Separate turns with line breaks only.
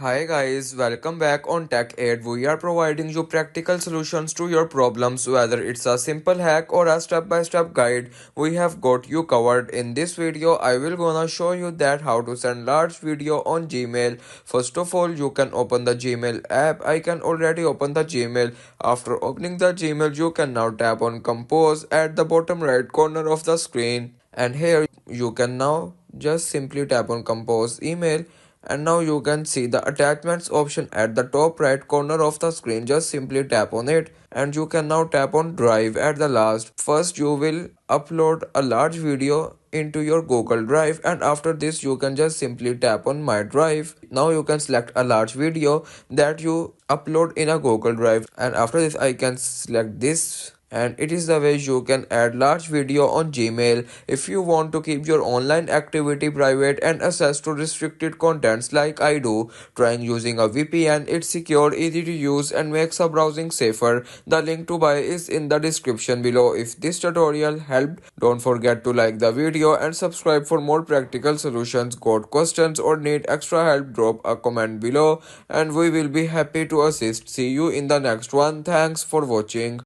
Hi guys, welcome back on Tech Aid. We are providing you practical solutions to your problems, whether it's a simple hack or a step-by-step guide. We have got you covered. In this video, I will gonna show you that how to send large video on Gmail. First of all, you can open the Gmail app. I can already open the Gmail. After opening the Gmail, you can now tap on Compose at the bottom right corner of the screen. And here you can now just simply tap on Compose email, and now you can see the attachments option at the top right corner of the screen. Just simply tap on it, and you can now tap on drive at the last. First you will upload a large video into your Google Drive, and after this you can just simply tap on my drive. Now you can select a large video that you upload in a Google Drive, and after this I can select this, and it is the way you can add large video on Gmail. If you want to keep your online activity private and access to restricted contents like I do, trying using a VPN. It's secure, easy to use, and makes our browsing safer. The link to buy is in the description below. If this tutorial helped, don't forget to like the video and subscribe for more practical solutions. Got questions or need extra help, drop a comment below and we will be happy to assist. See you in the next one. Thanks for watching.